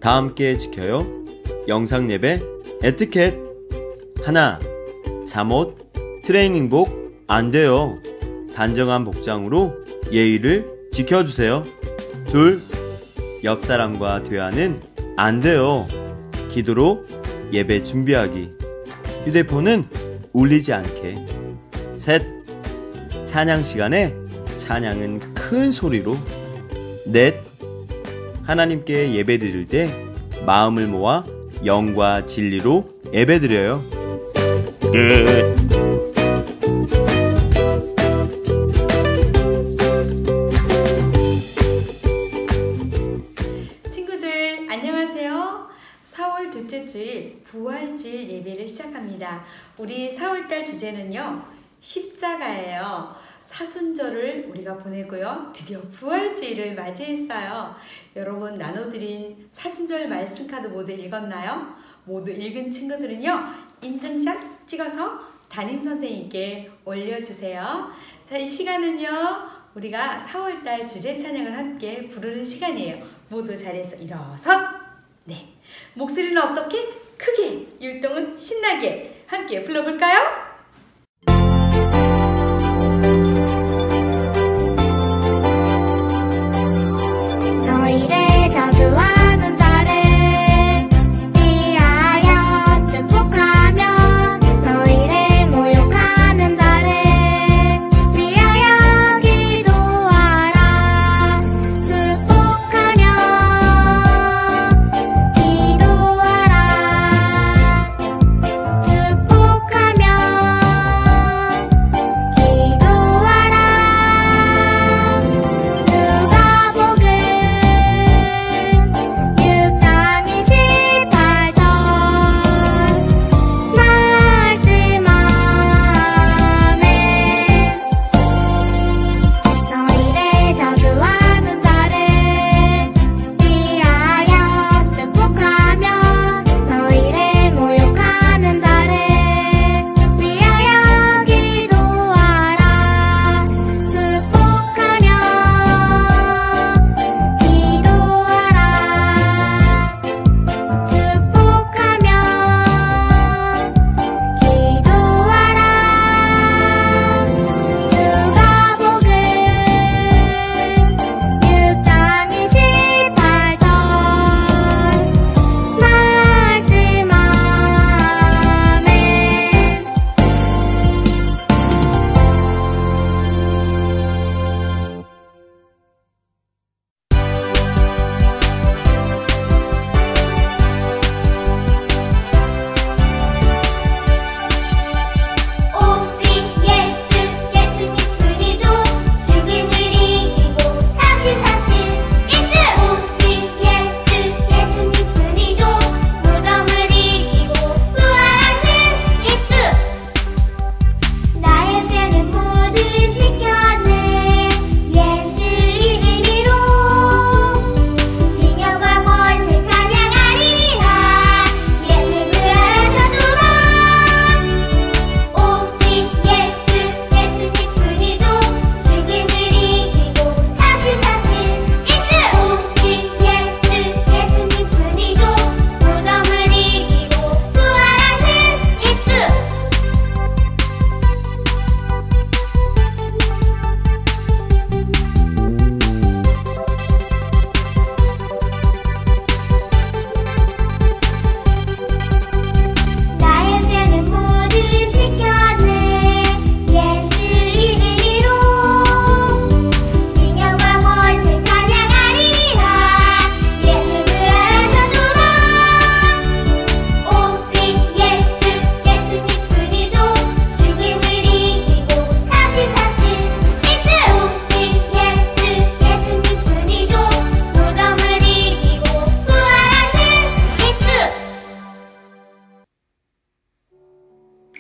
다 함께 지켜요. 영상 예배 에티켓. 하나, 잠옷, 트레이닝복 안 돼요. 단정한 복장으로 예의를 지켜주세요. 둘, 옆 사람과 대화는 안 돼요. 기도로 예배 준비하기. 휴대폰은 울리지 않게. 셋, 찬양 시간에 찬양은 큰 소리로. 넷, 하나님께 예배 드릴 때 마음을 모아 영과 진리로 예배 드려요. 끝. 친구들 안녕하세요. 4월 둘째 주일 부활주일 예배를 시작합니다. 우리 4월달 주제는요, 십자가예요. 사순절을 우리가 보내고요, 드디어 부활주일을 맞이했어요. 여러분 나눠드린 사순절 말씀카드 모두 읽었나요? 모두 읽은 친구들은요, 인증샷 찍어서 담임선생님께 올려주세요. 자, 이 시간은요, 우리가 4월달 주제 찬양을 함께 부르는 시간이에요. 모두 자리에서 일어서, 네, 목소리는 어떻게? 크게, 율동은 신나게 함께 불러볼까요?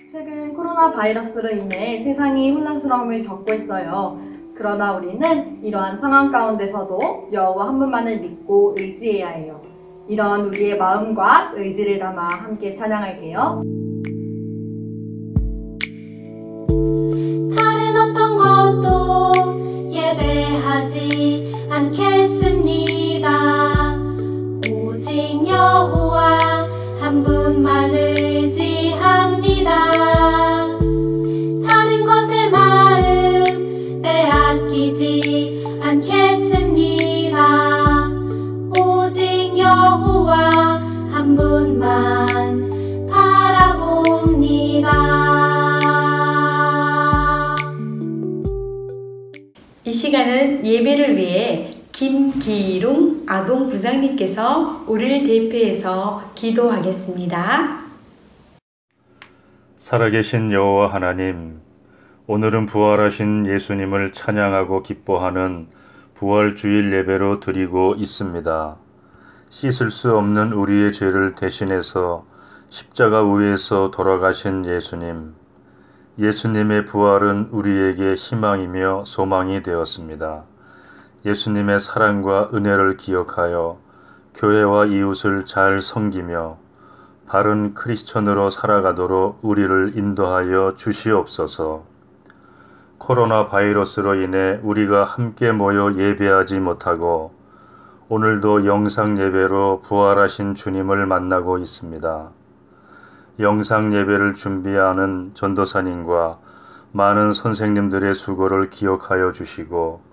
최근 코로나 바이러스로 인해 세상이 혼란스러움을 겪고 있어요. 그러나 우리는 이러한 상황 가운데서도 여호와 한 분만을 믿고 의지해야 해요. 이런 우리의 마음과 의지를 담아 함께 찬양할게요. 다른 어떤 것도 예배하지 않겠습니다. 오직 김기롱 아동부장님께서 우리를 대표해서 기도하겠습니다. 살아계신 여호와 하나님, 오늘은 부활하신 예수님을 찬양하고 기뻐하는 부활주일 예배로 드리고 있습니다. 씻을 수 없는 우리의 죄를 대신해서 십자가 위에서 돌아가신 예수님, 예수님의 부활은 우리에게 희망이며 소망이 되었습니다. 예수님의 사랑과 은혜를 기억하여 교회와 이웃을 잘 섬기며 바른 크리스천으로 살아가도록 우리를 인도하여 주시옵소서. 코로나 바이러스로 인해 우리가 함께 모여 예배하지 못하고 오늘도 영상 예배로 부활하신 주님을 만나고 있습니다. 영상 예배를 준비하는 전도사님과 많은 선생님들의 수고를 기억하여 주시고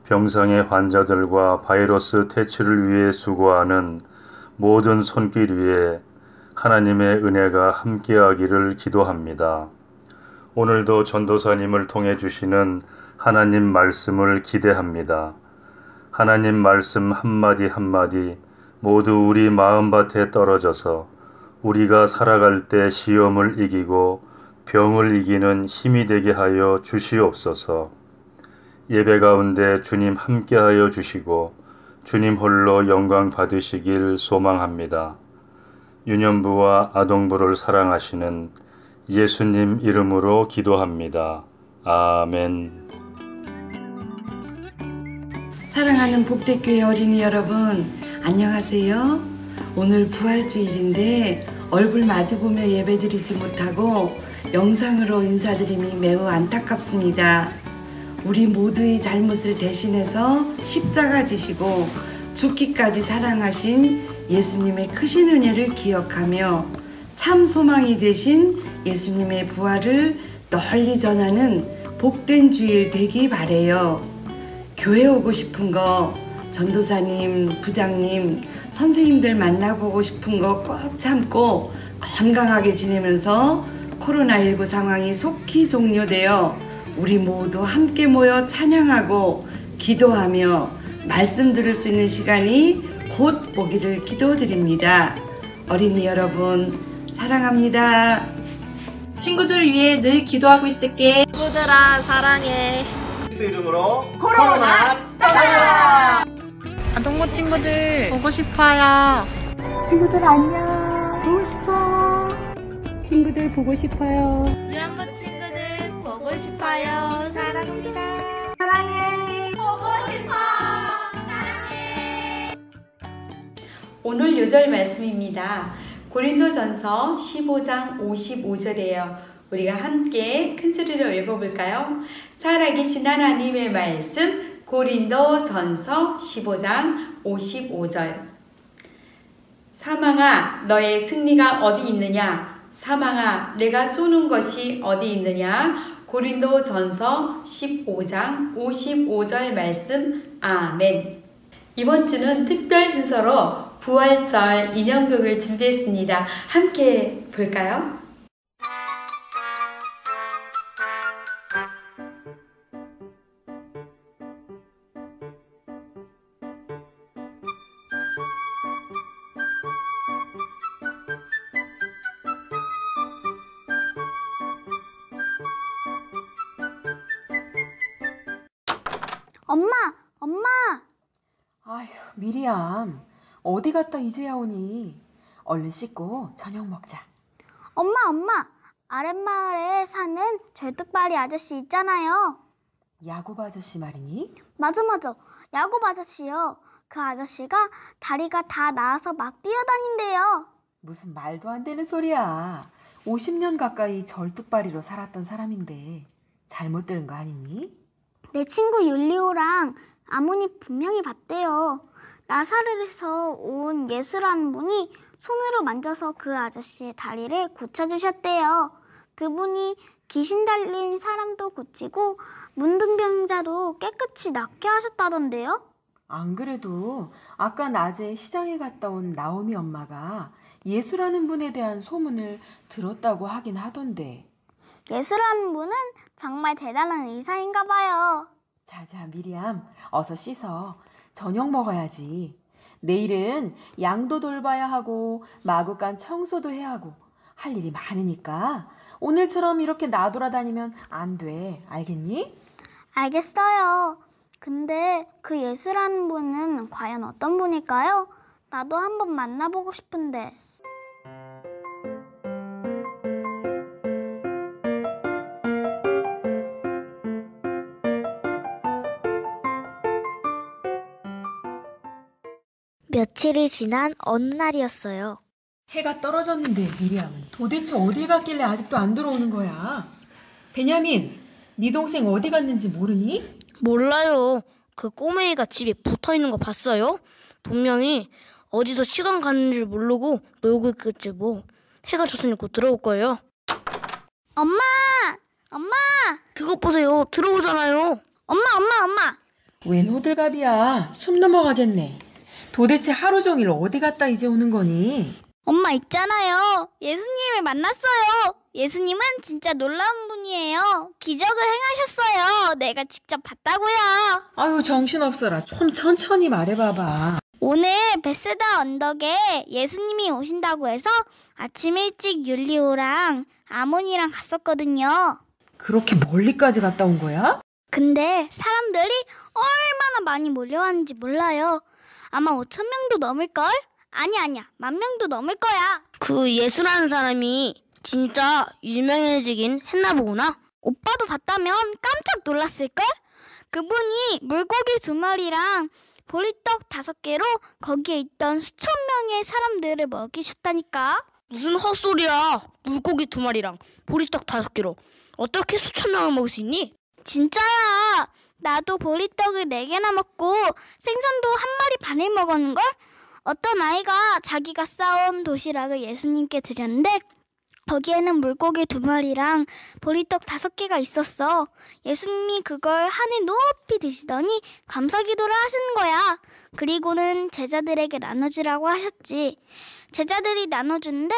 병상의 환자들과 바이러스 퇴치를 위해 수고하는 모든 손길 위에 하나님의 은혜가 함께하기를 기도합니다. 오늘도 전도사님을 통해 주시는 하나님 말씀을 기대합니다. 하나님 말씀 한마디 한마디 모두 우리 마음밭에 떨어져서 우리가 살아갈 때 시험을 이기고 병을 이기는 힘이 되게 하여 주시옵소서. 예배 가운데 주님 함께하여 주시고 주님 홀로 영광 받으시길 소망합니다. 유년부와 아동부를 사랑하시는 예수님 이름으로 기도합니다. 아멘. 사랑하는 복대교회 어린이 여러분, 안녕하세요. 오늘 부활주일인데 얼굴 마주보며 예배드리지 못하고 영상으로 인사드림이 매우 안타깝습니다. 우리 모두의 잘못을 대신해서 십자가 지시고 죽기까지 사랑하신 예수님의 크신 은혜를 기억하며 참 소망이 되신 예수님의 부활을 널리 전하는 복된 주일 되기 바래요. 교회 오고 싶은 거, 전도사님, 부장님, 선생님들 만나보고 싶은 거 꼭 참고 건강하게 지내면서 코로나19 상황이 속히 종료되어 우리 모두 함께 모여 찬양하고 기도하며 말씀 들을 수 있는 시간이 곧 오기를 기도드립니다. 어린이 여러분 사랑합니다. 친구들 위해 늘 기도하고 있을게. 친구들아 사랑해. 예수 이름으로 코로나 떠나라. 아동부 친구들 보고 싶어요. 친구들 안녕. 보고 싶어. 친구들 보고 싶어요. 유한부 친구들 보고 싶어요. 사랑합니다. 사랑해. 보고 싶어. 사랑해. 오늘 요절 말씀입니다. 고린도전서 15장 55절이에요. 우리가 함께 큰 소리로 읽어볼까요? 살아계신 하나님의 말씀 고린도전서 15장 55절. 사망아 너의 승리가 어디 있느냐? 사망아 내가 쏘는 것이 어디 있느냐? 고린도전서 15장 55절 말씀. 아멘. 이번 주는 특별 순서로 부활절 인형극을 준비했습니다. 함께 볼까요? 엄마! 아휴, 미리암. 어디 갔다 이제야 오니? 얼른 씻고 저녁 먹자. 엄마! 아랫마을에 사는 절뚝발이 아저씨 있잖아요. 야곱 아저씨 말이니? 맞아. 야곱 아저씨요. 그 아저씨가 다리가 다 나아서 막 뛰어다닌대요. 무슨 말도 안 되는 소리야. 50년 가까이 절뚝발이로 살았던 사람인데 잘못 들은 거 아니니? 내 친구 율리오랑 아모니 분명히 봤대요. 나사렛에서 온 예수라는 분이 손으로 만져서 그 아저씨의 다리를 고쳐주셨대요. 그분이 귀신 달린 사람도 고치고 문둥병자도 깨끗이 낫게 하셨다던데요. 안 그래도 아까 낮에 시장에 갔다 온 나오미 엄마가 예수라는 분에 대한 소문을 들었다고 하긴 하던데. 예수라는 분은 정말 대단한 의사인가 봐요. 자자 미리암, 어서 씻어. 저녁 먹어야지. 내일은 양도 돌봐야 하고 마구간 청소도 해야 하고 할 일이 많으니까 오늘처럼 이렇게 나돌아다니면 안 돼. 알겠니? 알겠어요. 근데 그 예수라는 분은 과연 어떤 분일까요? 나도 한번 만나보고 싶은데. 며칠이 지난 어느 날이었어요. 해가 떨어졌는데 미리암은 도대체 어딜 갔길래 아직도 안 들어오는 거야? 베냐민, 네 동생 어디 갔는지 모르니? 몰라요. 그 꼬맹이가 집에 붙어있는 거 봤어요? 분명히 어디서 시간 가는 줄 모르고 놀고 있겠지 뭐. 해가 졌으니까 들어올 거예요. 엄마! 엄마! 그것 보세요. 들어오잖아요. 엄마! 웬 호들갑이야. 숨 넘어가겠네. 도대체 하루 종일 어디 갔다 이제 오는 거니? 엄마 있잖아요. 예수님을 만났어요. 예수님은 진짜 놀라운 분이에요. 기적을 행하셨어요. 내가 직접 봤다고요. 아유, 정신없어라. 좀 천천히 말해봐봐. 오늘 베세다 언덕에 예수님이 오신다고 해서 아침 일찍 율리오랑 아몬이랑 갔었거든요. 그렇게 멀리까지 갔다 온 거야? 근데 사람들이 얼마나 많이 몰려왔는지 몰라요. 아마 5,000명도 넘을걸? 아니야. 10,000명도 넘을 거야. 그 예수라는 사람이 진짜 유명해지긴 했나 보구나. 오빠도 봤다면 깜짝 놀랐을걸? 그분이 물고기 2마리랑 보리떡 5개로 거기에 있던 수천 명의 사람들을 먹이셨다니까. 무슨 헛소리야. 물고기 2마리랑 보리떡 5개로 어떻게 수천 명을 먹을 수 있니? 진짜야. 나도 보리떡을 4개나 먹고 생선도 1마리 반을 먹었는걸? 어떤 아이가 자기가 싸온 도시락을 예수님께 드렸는데 거기에는 물고기 2마리랑 보리떡 5개가 있었어. 예수님이 그걸 하늘 높이 드시더니 감사기도를 하시는 거야. 그리고는 제자들에게 나눠주라고 하셨지. 제자들이 나눠주는데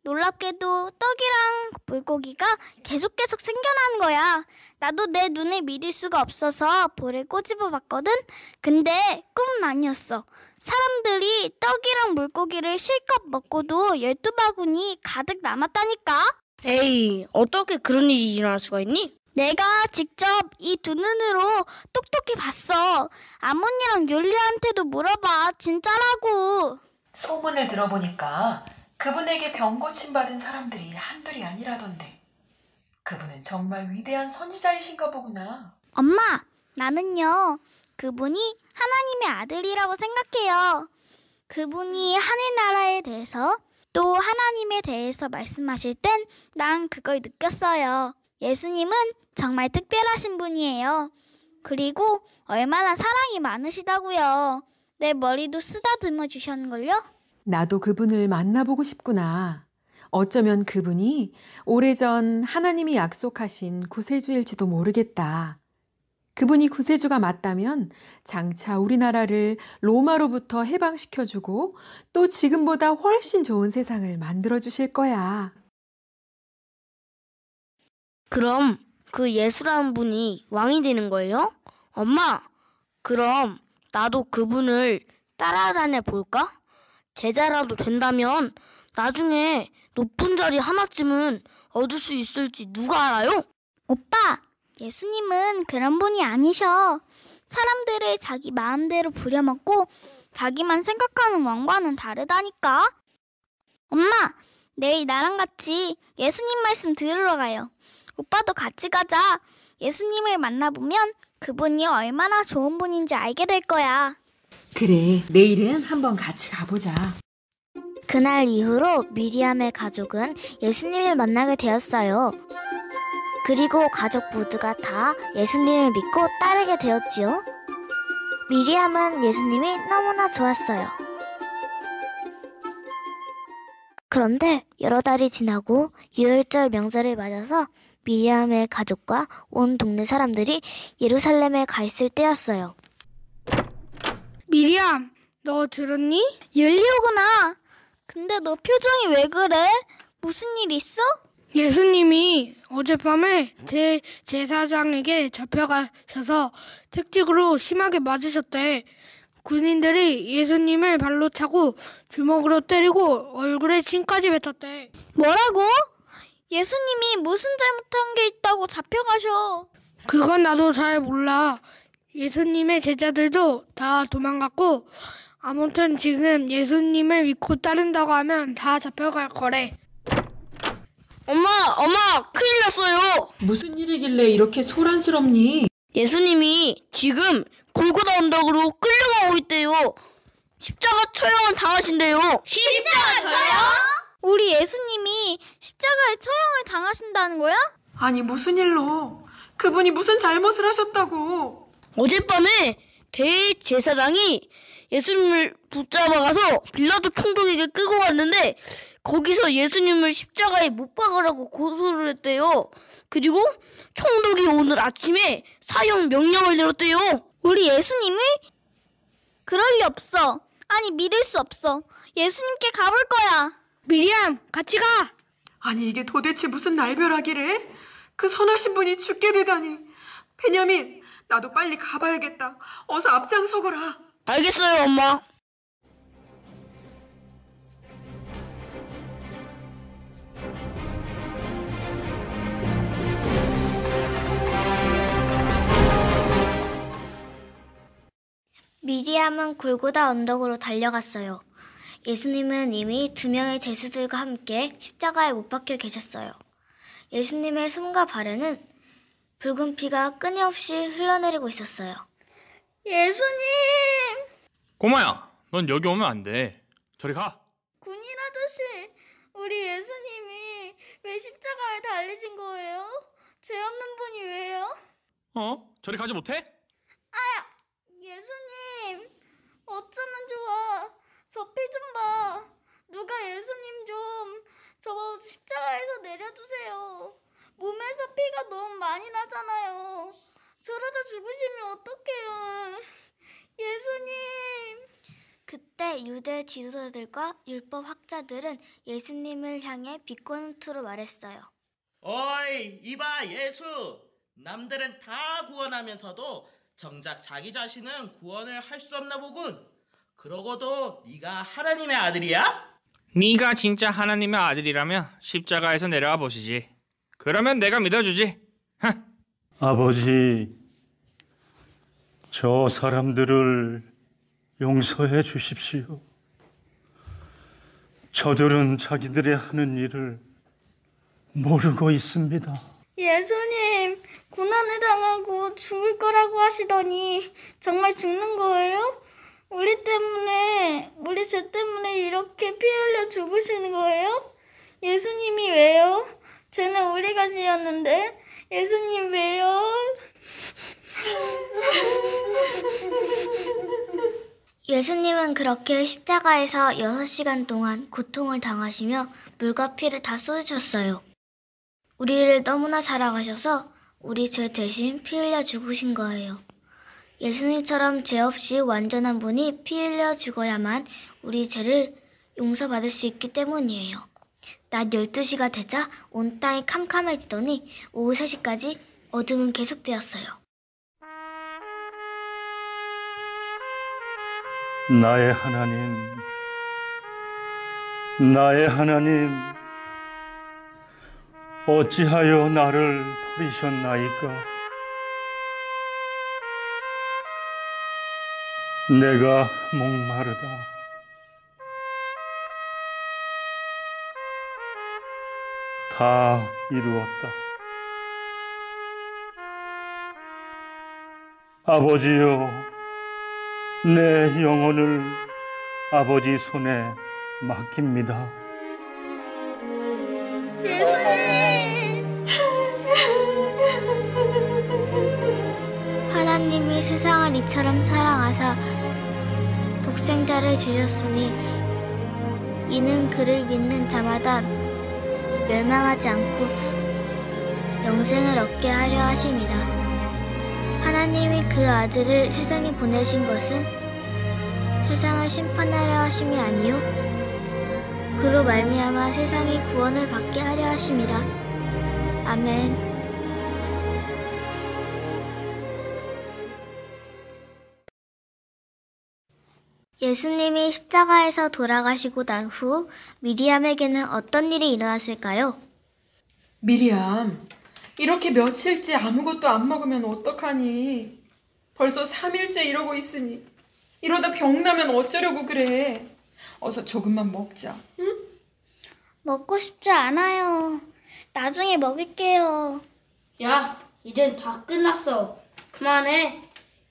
놀랍게도 떡이랑 물고기가 계속 생겨나는 거야. 나도 내 눈을 믿을 수가 없어서 볼에 꼬집어 봤거든. 근데 꿈은 아니었어. 사람들이 떡이랑 물고기를 실컷 먹고도 12바구니 가득 남았다니까. 에이, 어떻게 그런 일이 일어날 수가 있니? 내가 직접 이 2눈으로 똑똑히 봤어. 아몬이랑 율리한테도 물어봐. 진짜라고. 소문을 들어보니까 그분에게 병 고침받은 사람들이 한둘이 아니라던데. 그분은 정말 위대한 선지자이신가 보구나. 엄마, 나는요. 그분이 하나님의 아들이라고 생각해요. 그분이 하늘나라에 대해서 또 하나님에 대해서 말씀하실 땐 난 그걸 느꼈어요. 예수님은 정말 특별하신 분이에요. 그리고 얼마나 사랑이 많으시다고요. 내 머리도 쓰다듬어 주셨는걸요? 나도 그분을 만나보고 싶구나. 어쩌면 그분이 오래전 하나님이 약속하신 구세주일지도 모르겠다. 그분이 구세주가 맞다면 장차 우리나라를 로마로부터 해방시켜주고 또 지금보다 훨씬 좋은 세상을 만들어주실 거야. 그럼 그 예수라는 분이 왕이 되는 거예요? 엄마, 그럼 나도 그분을 따라다녀 볼까? 제자라도 된다면 나중에 높은 자리 하나쯤은 얻을 수 있을지 누가 알아요? 오빠, 예수님은 그런 분이 아니셔. 사람들을 자기 마음대로 부려먹고 자기만 생각하는 왕과는 다르다니까. 엄마, 내일 나랑 같이 예수님 말씀 들으러 가요. 오빠도 같이 가자. 예수님을 만나보면 그분이 얼마나 좋은 분인지 알게 될 거야. 그래, 내일은 한번 같이 가보자. 그날 이후로 미리암의 가족은 예수님을 만나게 되었어요. 그리고 가족 모두가 다 예수님을 믿고 따르게 되었지요. 미리암은 예수님이 너무나 좋았어요. 그런데 여러 달이 지나고 유월절 명절을 맞아서 미리암의 가족과 온 동네 사람들이 예루살렘에 가 있을 때였어요. 미리암, 너 들었니? 율리오구나. 근데 너 표정이 왜 그래? 무슨 일 있어? 예수님이 어젯밤에 제사장에게 잡혀가셔서 택직으로 심하게 맞으셨대. 군인들이 예수님을 발로 차고 주먹으로 때리고 얼굴에 침까지 뱉었대. 뭐라고? 예수님이 무슨 잘못한 게 있다고 잡혀가셔? 그건 나도 잘 몰라. 예수님의 제자들도 다 도망갔고 아무튼 지금 예수님을 믿고 따른다고 하면 다 잡혀갈 거래. 엄마, 큰일 났어요. 무슨 일이길래 이렇게 소란스럽니? 예수님이 지금 골고다 언덕으로 끌려가고 있대요. 십자가 처형을 당하신대요. 십자가 처형? 우리 예수님이 십자가에 처형을 당하신다는 거야? 아니 무슨 일로? 그분이 무슨 잘못을 하셨다고? 어젯밤에 대제사장이 예수님을 붙잡아가서 빌라도 총독에게 끌고 갔는데 거기서 예수님을 십자가에 못 박으라고 고소를 했대요. 그리고 총독이 오늘 아침에 사형 명령을 내렸대요. 우리 예수님을? 그럴 리 없어. 아니 믿을 수 없어. 예수님께 가볼 거야. 미리암, 같이 가. 아니 이게 도대체 무슨 날벼락이래? 그 선하신 분이 죽게 되다니. 베냐민, 나도 빨리 가봐야겠다. 어서 앞장서거라. 알겠어요, 엄마. 미리암은 골고다 언덕으로 달려갔어요. 예수님은 이미 2명의 제수들과 함께 십자가에 못 박혀 계셨어요. 예수님의 손과 발에는 붉은 피가 끊임없이 흘러내리고 있었어요. 예수님! 꼬마야, 넌 여기 오면 안 돼. 저리 가. 군인 아저씨, 우리 예수님이 왜 십자가에 달리신 거예요? 죄 없는 분이 왜요? 저리 가지 못해? 아야! 예수님! 어쩌면 좋아. 저 피 좀 봐. 누가 예수님 좀 저 십자가에서 내려주세요. 몸에서 피가 너무 많이 나잖아요. 저러다 죽으시면 어떡해요. 예수님. 그때 유대 지도자들과 율법 학자들은 예수님을 향해 비꼬는 투로 말했어요. 어이, 이봐 예수. 남들은 다 구원하면서도 정작 자기 자신은 구원을 할 수 없나 보군. 그러고도 네가 하나님의 아들이야? 네가 진짜 하나님의 아들이라면 십자가에서 내려와 보시지. 그러면 내가 믿어주지. 아버지, 저 사람들을 용서해 주십시오. 저들은 자기들의 하는 일을 모르고 있습니다. 예수님, 고난을 당하고 죽을 거라고 하시더니 정말 죽는 거예요? 우리 죄 때문에 이렇게 피 흘려 죽으시는 거예요? 예수님이 왜요? 죄는 우리가 지었는데 예수님 왜요? 예수님은 그렇게 십자가에서 6시간 동안 고통을 당하시며 물과 피를 다 쏟으셨어요. 우리를 너무나 사랑하셔서 우리 죄 대신 피 흘려 죽으신 거예요. 예수님처럼 죄 없이 완전한 분이 피 흘려 죽어야만 우리 죄를 용서받을 수 있기 때문이에요. 낮 12시가 되자 온 땅이 캄캄해지더니 오후 3시까지 어둠은 계속되었어요. 나의 하나님, 나의 하나님, 어찌하여 나를 버리셨나이까? 내가 목마르다. 다 이루었다. 아버지여, 내 영혼을 아버지 손에 맡깁니다. 예수님! 하나님이 세상을 이처럼 사랑하사 독생자를 주셨으니 이는 그를 믿는 자마다 멸망하지 않고 영생을 얻게 하려 하심이라. 하나님이 그 아들을 세상에 보내신 것은 세상을 심판하려 하심이 아니요 그로 말미암아 세상이 구원을 받게 하려 하심이라. 아멘. 예수님이 십자가에서 돌아가시고 난 후 미리암에게는 어떤 일이 일어났을까요? 미리암, 이렇게 며칠째 아무것도 안 먹으면 어떡하니? 벌써 3일째 이러고 있으니 이러다 병나면 어쩌려고 그래? 어서 조금만 먹자, 응? 먹고 싶지 않아요. 나중에 먹을게요. 야, 이젠 다 끝났어. 그만해.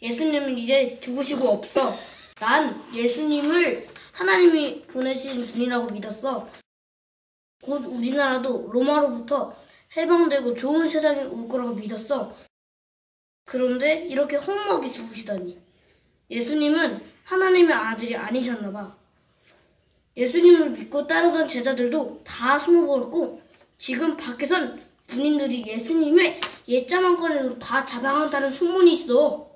예수님은 이제 죽으시고 없어. 난 예수님을 하나님이 보내신 분이라고 믿었어. 곧 우리나라도 로마로부터 해방되고 좋은 세상이 올 거라고 믿었어. 그런데 이렇게 허무하게 죽으시다니. 예수님은 하나님의 아들이 아니셨나 봐. 예수님을 믿고 따르던 제자들도 다 숨어버렸고 지금 밖에선 군인들이 예수님의 옛자만 꺼내로 다 잡아간다는 소문이 있어.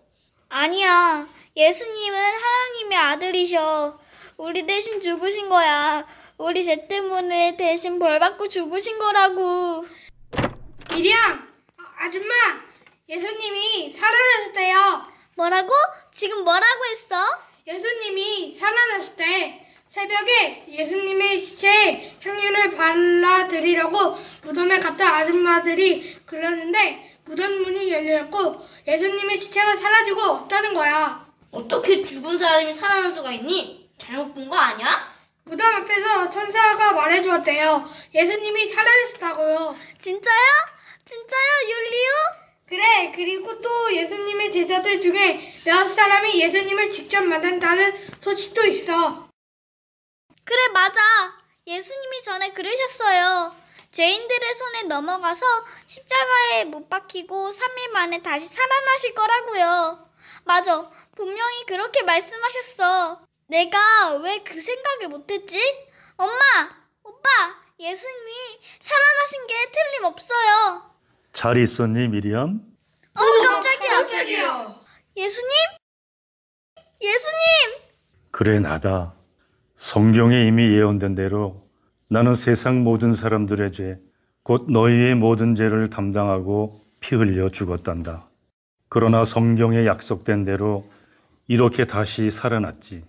아니야. 예수님은 하나님의 아들이셔. 우리 대신 죽으신 거야. 우리 죄 때문에 대신 벌받고 죽으신 거라고. 미리암, 아줌마, 예수님이 살아나셨대요. 뭐라고? 지금 뭐라고 했어? 예수님이 살아나실 때 새벽에 예수님의 시체에 향유를 발라드리려고 무덤에 갔던 아줌마들이 그러는데 무덤 문이 열렸고 예수님의 시체가 사라지고 없다는 거야. 어떻게 죽은 사람이 살아날 수가 있니? 잘못 본 거 아니야? 무덤 앞에서 천사가 말해주었대요. 예수님이 살아나셨다고요. 진짜요? 진짜요, 율리요? 그래, 그리고 또 예수님의 제자들 중에 몇 사람이 예수님을 직접 만난다는 소식도 있어. 그래, 맞아. 예수님이 전에 그러셨어요. 죄인들의 손에 넘어가서 십자가에 못 박히고 3일 만에 다시 살아나실 거라고요. 맞아. 분명히 그렇게 말씀하셨어. 내가 왜 그 생각을 못했지? 엄마! 오빠! 예수님이 살아나신 게 틀림없어요. 잘 있었니, 미리암? 깜짝이야. 예수님? 예수님! 그래, 나다. 성경에 이미 예언된 대로 나는 세상 모든 사람들의 죄, 곧 너희의 모든 죄를 담당하고 피 흘려 죽었단다. 그러나 성경에 약속된 대로 이렇게 다시 살아났지.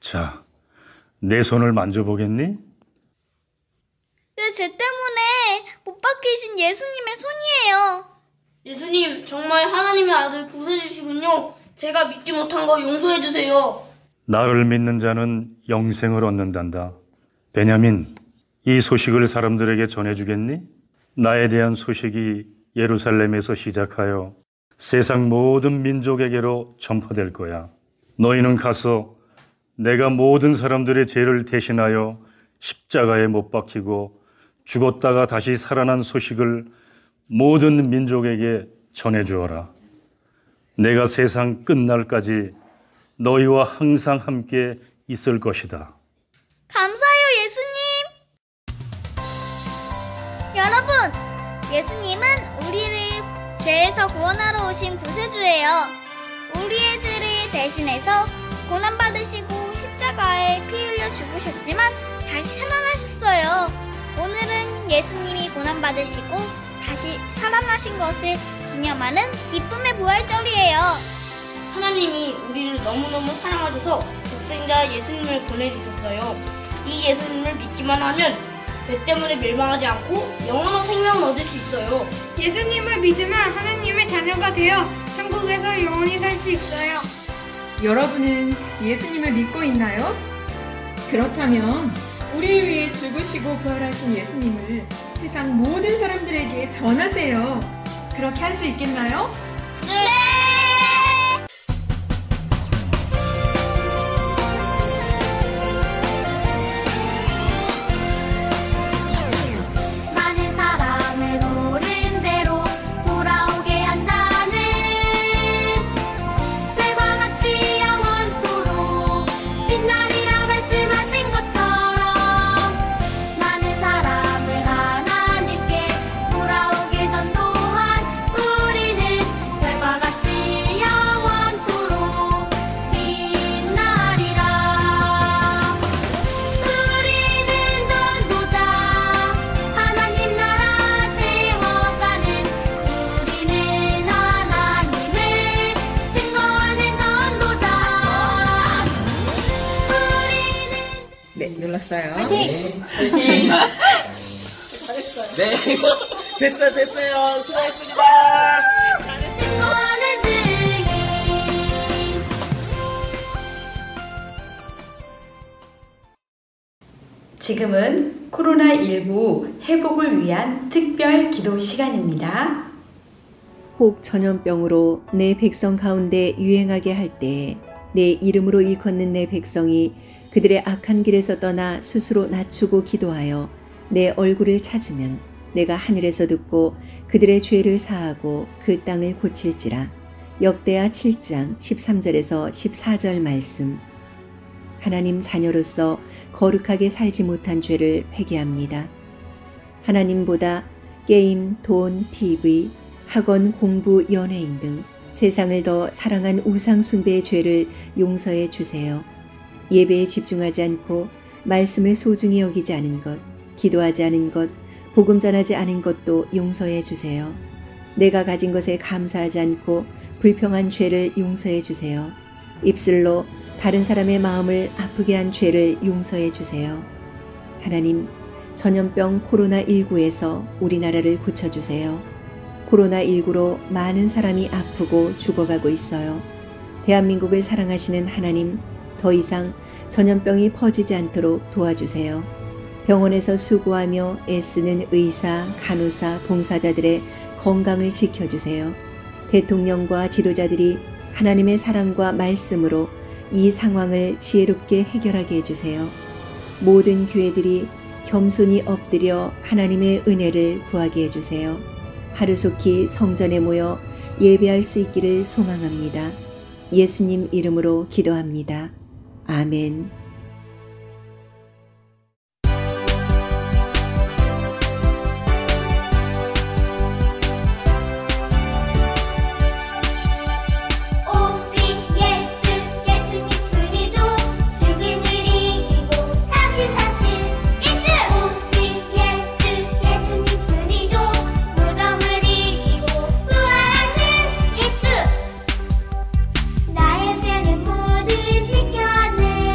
자, 내 손을 만져보겠니? 내 죄 때문에 못 박히신 예수님의 손이에요. 예수님, 정말 하나님의 아들 구세주시군요. 제가 믿지 못한 거 용서해 주세요. 나를 믿는 자는 영생을 얻는단다. 베냐민, 이 소식을 사람들에게 전해주겠니? 나에 대한 소식이 예루살렘에서 시작하여 세상 모든 민족에게로 전파될 거야. 너희는 가서 내가 모든 사람들의 죄를 대신하여 십자가에 못 박히고 죽었다가 다시 살아난 소식을 모든 민족에게 전해주어라. 내가 세상 끝날까지 너희와 항상 함께 있을 것이다. 감사해요, 예수님. 여러분, 예수님은 우리를 죄에서 구원하러 오신 구세주예요. 우리의 죄를 대신해서 고난받으시고 십자가에 피 흘려 죽으셨지만 다시 살아나셨어요. 오늘은 예수님이 고난받으시고 다시 살아나신 것을 기념하는 기쁨의 부활절이에요. 하나님이 우리를 너무너무 사랑하셔서 독생자 예수님을 보내주셨어요. 이 예수님을 믿기만 하면 죄 때문에 멸망하지 않고 영원한 생명을 얻을 수 있어요. 예수님을 믿으면 하나님의 자녀가 되어 천국에서 영원히 살 수 있어요. 여러분은 예수님을 믿고 있나요? 그렇다면 우리를 위해 죽으시고 부활하신 예수님을 세상 모든 사람들에게 전하세요. 그렇게 할 수 있겠나요? 네! 많은 사람을 노린 대로 돌아오게 한 자는 별과 같이 영원토록 빛나리라 말씀하신 것처럼 많은 사람을 하나님께 돌아오게 전도한 우리는 눌렀어요. 네. 네. 됐어요. 수고했습니다. 친구는 증인. 지금은 코로나19 회복을 위한 특별 기도 시간입니다. 혹 전염병으로 내 백성 가운데 유행하게 할 때에 내 이름으로 일컫는 내 백성이 그들의 악한 길에서 떠나 스스로 낮추고 기도하여 내 얼굴을 찾으면 내가 하늘에서 듣고 그들의 죄를 사하고 그 땅을 고칠지라. 역대하 7장 13절에서 14절 말씀. 하나님 자녀로서 거룩하게 살지 못한 죄를 회개합니다. 하나님보다 게임, 돈, TV, 학원, 공부, 연예인 등 세상을 더 사랑한 우상 숭배의 죄를 용서해 주세요. 예배에 집중하지 않고 말씀을 소중히 여기지 않은 것, 기도하지 않은 것, 복음 전하지 않은 것도 용서해 주세요. 내가 가진 것에 감사하지 않고 불평한 죄를 용서해 주세요. 입술로 다른 사람의 마음을 아프게 한 죄를 용서해 주세요. 하나님, 전염병 코로나19에서 우리나라를 고쳐주세요. 코로나19로 많은 사람이 아프고 죽어가고 있어요. 대한민국을 사랑하시는 하나님, 더 이상 전염병이 퍼지지 않도록 도와주세요. 병원에서 수고하며 애쓰는 의사, 간호사, 봉사자들의 건강을 지켜주세요. 대통령과 지도자들이 하나님의 사랑과 말씀으로 이 상황을 지혜롭게 해결하게 해주세요. 모든 교회들이 겸손히 엎드려 하나님의 은혜를 구하게 해주세요. 하루속히 성전에 모여 예배할 수 있기를 소망합니다. 예수님 이름으로 기도합니다. 아멘. 나의 죄는 모두 씻겨내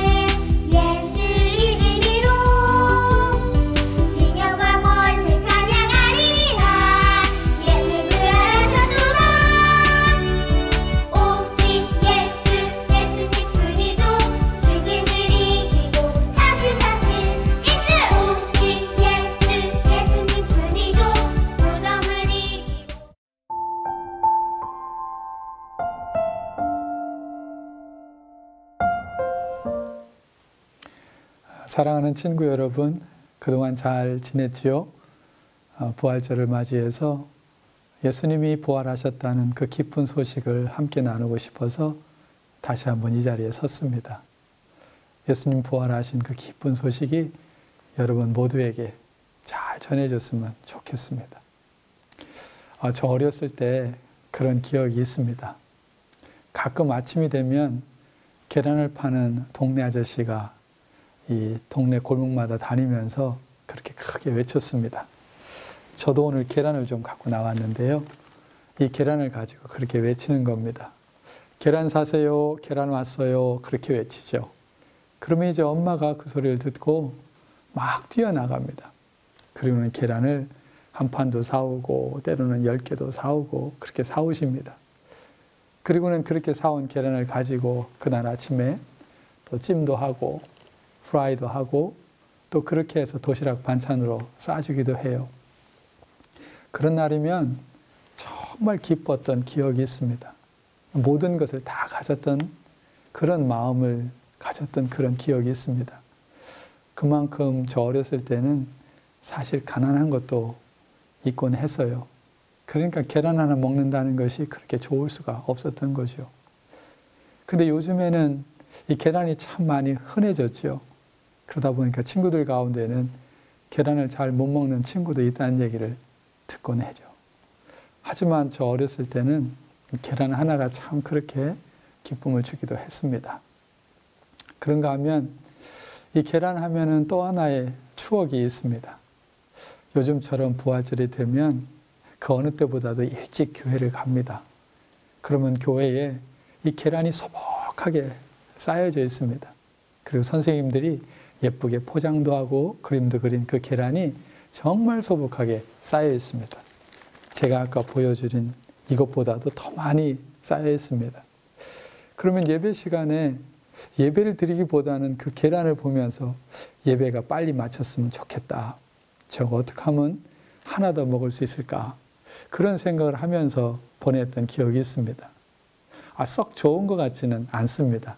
사랑하는 친구 여러분, 그동안 잘 지냈지요? 부활절을 맞이해서 예수님이 부활하셨다는 그 기쁜 소식을 함께 나누고 싶어서 다시 한번 이 자리에 섰습니다. 예수님 부활하신 그 기쁜 소식이 여러분 모두에게 잘 전해졌으면 좋겠습니다. 저 어렸을 때 그런 기억이 있습니다. 가끔 아침이 되면 계란을 파는 동네 아저씨가 이 동네 골목마다 다니면서 그렇게 크게 외쳤습니다. 저도 오늘 계란을 좀 갖고 나왔는데요. 이 계란을 가지고 그렇게 외치는 겁니다. 계란 사세요, 계란 왔어요, 그렇게 외치죠. 그러면 이제 엄마가 그 소리를 듣고 막 뛰어나갑니다. 그리고는 계란을 한 판도 사오고 때로는 10개도 사오고 그렇게 사오십니다. 그리고는 그렇게 사온 계란을 가지고 그날 아침에 또 찜도 하고 프라이도 하고 또 그렇게 해서 도시락 반찬으로 싸주기도 해요. 그런 날이면 정말 기뻤던 기억이 있습니다. 모든 것을 다 가졌던 그런 마음을 가졌던 그런 기억이 있습니다. 그만큼 저 어렸을 때는 사실 가난한 것도 있곤 했어요. 그러니까 계란 하나 먹는다는 것이 그렇게 좋을 수가 없었던 거죠. 근데 요즘에는 이 계란이 참 많이 흔해졌죠. 그러다 보니까 친구들 가운데는 계란을 잘 못 먹는 친구도 있다는 얘기를 듣곤 하죠. 하지만 저 어렸을 때는 계란 하나가 참 그렇게 기쁨을 주기도 했습니다. 그런가 하면 이 계란 하면은 또 하나의 추억이 있습니다. 요즘처럼 부활절이 되면 그 어느 때보다도 일찍 교회를 갑니다. 그러면 교회에 이 계란이 소복하게 쌓여져 있습니다. 그리고 선생님들이 예쁘게 포장도 하고 그림도 그린 그 계란이 정말 소복하게 쌓여 있습니다. 제가 아까 보여드린 이것보다도 더 많이 쌓여 있습니다. 그러면 예배 시간에 예배를 드리기보다는 그 계란을 보면서 예배가 빨리 마쳤으면 좋겠다. 저거 어떻게 하면 하나 더 먹을 수 있을까? 그런 생각을 하면서 보냈던 기억이 있습니다. 썩 좋은 것 같지는 않습니다.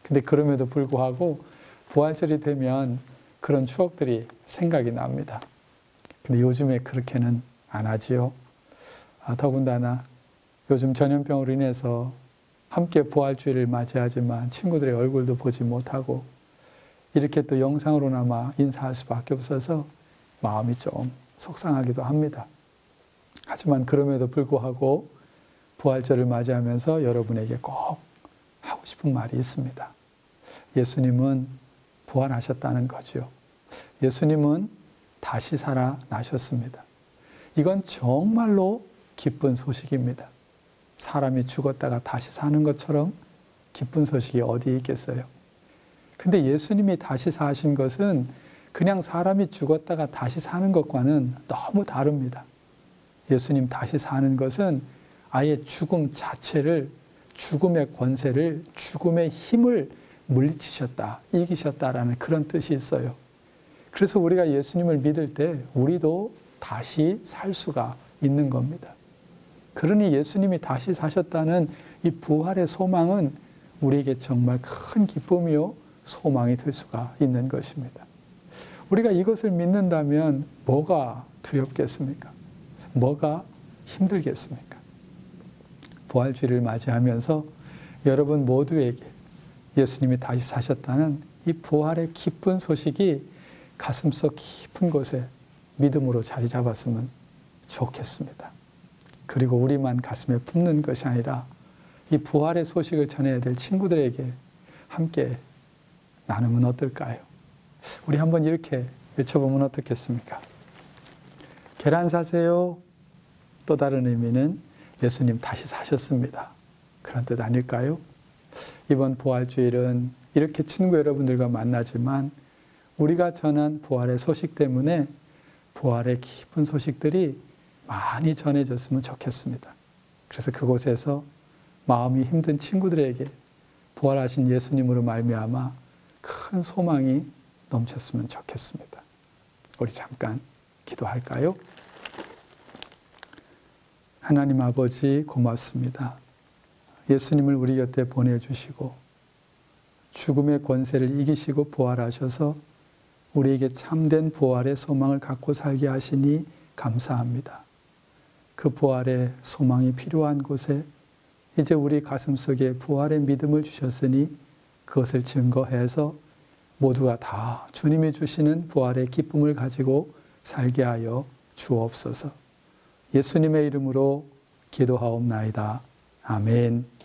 근데 그럼에도 불구하고 부활절이 되면 그런 추억들이 생각이 납니다. 근데 요즘에 그렇게는 안 하지요. 더군다나 요즘 전염병으로 인해서 함께 부활주일을 맞이하지만 친구들의 얼굴도 보지 못하고 이렇게 또 영상으로나마 인사할 수밖에 없어서 마음이 좀 속상하기도 합니다. 하지만 그럼에도 불구하고 부활절을 맞이하면서 여러분에게 꼭 하고 싶은 말이 있습니다. 예수님은 부활하셨다는 거죠. 예수님은 다시 살아나셨습니다. 이건 정말로 기쁜 소식입니다. 사람이 죽었다가 다시 사는 것처럼 기쁜 소식이 어디 있겠어요? 근데 예수님이 다시 사신 것은 그냥 사람이 죽었다가 다시 사는 것과는 너무 다릅니다. 예수님 다시 사는 것은 아예 죽음 자체를, 죽음의 권세를, 죽음의 힘을 물리치셨다, 이기셨다라는 그런 뜻이 있어요. 그래서 우리가 예수님을 믿을 때 우리도 다시 살 수가 있는 겁니다. 그러니 예수님이 다시 사셨다는 이 부활의 소망은 우리에게 정말 큰 기쁨이요 소망이 될 수가 있는 것입니다. 우리가 이것을 믿는다면 뭐가 두렵겠습니까? 뭐가 힘들겠습니까? 부활주일을 맞이하면서 여러분 모두에게 예수님이 다시 사셨다는 이 부활의 기쁜 소식이 가슴속 깊은 곳에 믿음으로 자리 잡았으면 좋겠습니다. 그리고 우리만 가슴에 품는 것이 아니라 이 부활의 소식을 전해야 될 친구들에게 함께 나누면 어떨까요? 우리 한번 이렇게 외쳐보면 어떻겠습니까? 계란 사세요. 또 다른 의미는 예수님 다시 사셨습니다. 그런 뜻 아닐까요? 이번 부활주일은 이렇게 친구 여러분들과 만나지만 우리가 전한 부활의 소식 때문에 부활의 깊은 소식들이 많이 전해졌으면 좋겠습니다. 그래서 그곳에서 마음이 힘든 친구들에게 부활하신 예수님으로 말미암아 큰 소망이 넘쳤으면 좋겠습니다. 우리 잠깐 기도할까요? 하나님 아버지 고맙습니다. 예수님을 우리 곁에 보내주시고 죽음의 권세를 이기시고 부활하셔서 우리에게 참된 부활의 소망을 갖고 살게 하시니 감사합니다. 그 부활의 소망이 필요한 곳에 이제 우리 가슴속에 부활의 믿음을 주셨으니 그것을 증거해서 모두가 다 주님이 주시는 부활의 기쁨을 가지고 살게 하여 주옵소서. 예수님의 이름으로 기도하옵나이다. 아멘.